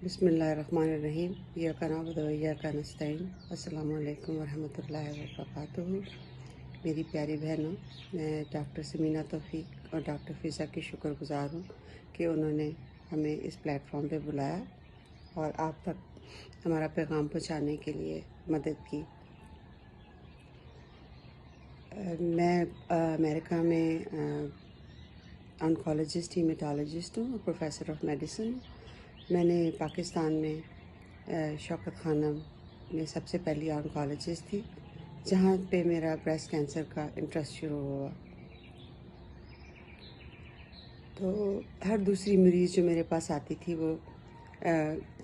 بسم اللہ الرحمن الرحیم. ایاک نعبد و ایاک نستعین. السلام علیکم ورحمۃ اللہ وبرکاتہ. میری پیاری بہنوں، میں ڈاکٹر سمینہ توفیق اور ڈاکٹر فضا کی شکر گزار ہوں کہ انہوں نے ہمیں اس پلیٹ فارم پہ بلایا اور آپ تک ہمارا پیغام پہنچانے کے لیے مدد کی. میں امریکہ میں آنکالوجسٹ ہیمیٹالوجسٹ ہوں اور پروفیسر آف میڈیسن. میں نے پاکستان میں شوکت خانم میں سب سے پہلی آنکالوجسٹ تھی جہاں پہ میرا بریسٹ کینسر کا انٹرسٹ شروع ہوا. تو ہر دوسری مریض جو میرے پاس آتی تھی وہ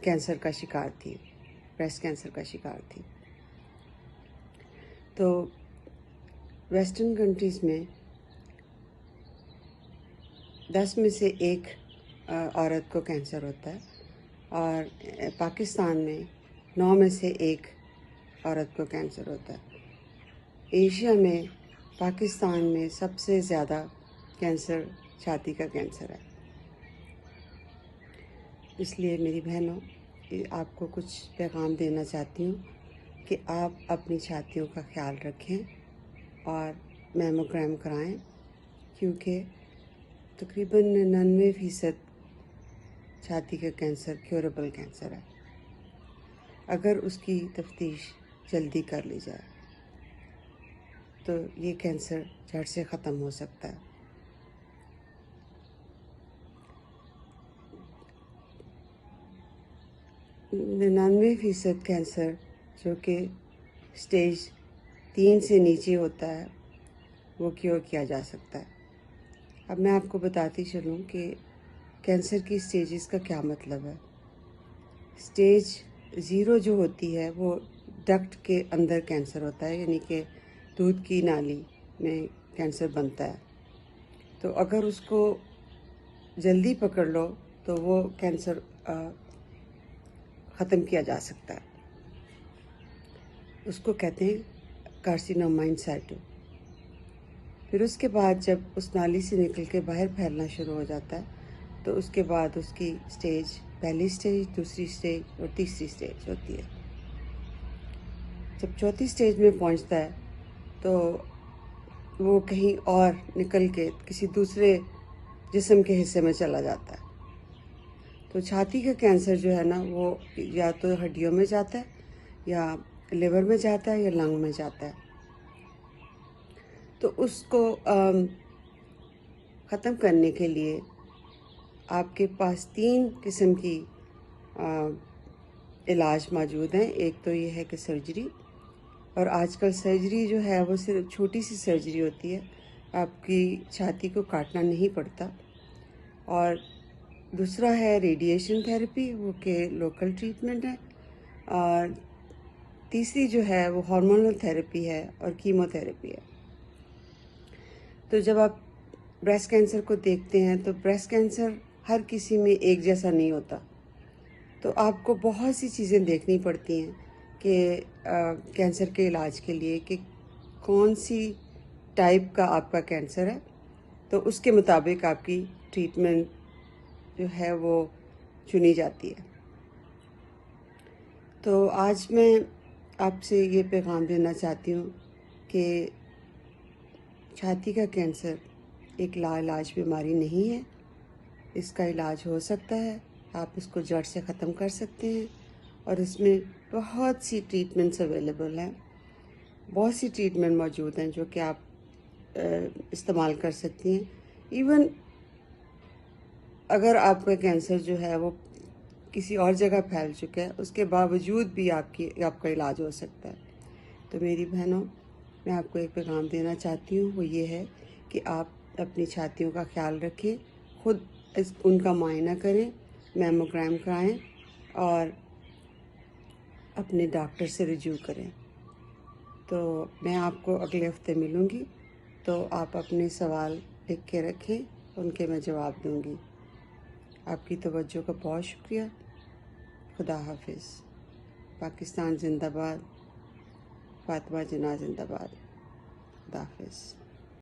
کینسر کا شکار تھی، بریسٹ کینسر کا شکار تھی. تو ویسٹرن کنٹریز میں 10 میں سے ایک عورت کو کینسر ہوتا ہے اور پاکستان میں 9 میں سے ایک عورت کو کینسر ہوتا ہے. ایشیا میں پاکستان میں سب سے زیادہ کینسر چھاتی کا کینسر ہے. اس لیے میری بہنوں، آپ کو کچھ پیغام دینا چاہتی ہوں کہ آپ اپنی چھاتیوں کا خیال رکھیں اور میموگرام کرائیں، کیونکہ تقریباً 99% چھاتی کا کینسر کیوریبل کینسر ہے اگر اس کی تفتیش جلدی کر لی جائے تو یہ کینسر جڑ سے ختم ہو سکتا ہے. 99% کینسر جو کہ سٹیج 3 سے نیچے ہوتا ہے وہ کیور کیا جا سکتا ہے. اب میں آپ کو بتاتی چلوں کہ کینسر کی سٹیجز کا کیا مطلب ہے. سٹیج 0 جو ہوتی ہے وہ ڈکٹ کے اندر کینسر ہوتا ہے، یعنی کہ دودھ کی نالی میں کینسر بنتا ہے. تو اگر اس کو جلدی پکڑ لو تو وہ کینسر ختم کیا جا سکتا ہے. اس کو کہتے ہیں کارسینوما ان سائٹو. پھر اس کے بعد جب اس نالی سے نکل کے باہر پھیلنا شروع ہو جاتا ہے تو اس کے بعد اس کی سٹیج، پہلی سٹیج، دوسری سٹیج اور تیسری سٹیج ہوتی ہے. جب چوتھی سٹیج میں پہنچتا ہے تو وہ کہیں اور نکل کے کسی دوسرے جسم کے حصے میں چلا جاتا ہے. تو چھاتی کا کینسر جو ہے نا وہ یا تو ہڈیوں میں جاتا ہے یا لیور میں جاتا ہے یا لنگ میں جاتا ہے. تو اس کو ختم کرنے کے لیے آپ کے پاس 3 قسم کی علاج موجود ہیں. ایک تو یہ ہے کہ سرجری، اور آج کل سرجری جو ہے وہ صرف چھوٹی سی سرجری ہوتی ہے، آپ کی چھاتی کو کاٹنا نہیں پڑتا. اور دوسرا ہے ریڈیشن تھیراپی، وہ کہ لوکل ٹریٹمنٹ ہے. اور تیسری جو ہے وہ ہارمونل تھیراپی ہے اور کیمو تھیراپی ہے. تو جب آپ بریسٹ کینسر کو دیکھتے ہیں تو بریسٹ کینسر ہر کسی میں ایک جیسا نہیں ہوتا. تو آپ کو بہت سی چیزیں دیکھنی پڑتی ہیں کہ کینسر کے علاج کے لیے کہ کون سی ٹائپ کا آپ کا کینسر ہے، تو اس کے مطابق آپ کی ٹریٹمنٹ جو ہے وہ چنی جاتی ہے. تو آج میں آپ سے یہ پیغام دینا چاہتی ہوں کہ چھاتی کا کینسر ایک لا علاج بیماری نہیں ہے. اس کا علاج ہو سکتا ہے، آپ اس کو جڑ سے ختم کر سکتے ہیں، اور اس میں بہت سی ٹریٹمنٹس اویلیبل ہیں. بہت سی ٹریٹمنٹ موجود ہیں جو کہ آپ استعمال کر سکتی ہیں. ایون اگر آپ کا کینسر جو ہے وہ کسی اور جگہ پھیل چکا ہے، اس کے باوجود بھی آپ کا علاج ہو سکتا ہے. تو میری بہنوں، میں آپ کو ایک پیغام دینا چاہتی ہوں، وہ یہ ہے کہ آپ اپنی چھاتیوں کا خیال رکھیں، خود ان کا معائنہ کریں، میموگرام کرائیں اور اپنے ڈاکٹر سے رجوع کریں. تو میں آپ کو اگلے ہفتے ملوں گی، تو آپ اپنے سوال لکھ کے رکھیں، ان کے میں جواب دوں گی. آپ کی توجہ کا بہت شکریہ. خدا حافظ. پاکستان زندہ باد. فاطمہ جناح زندہ باد. خدا حافظ.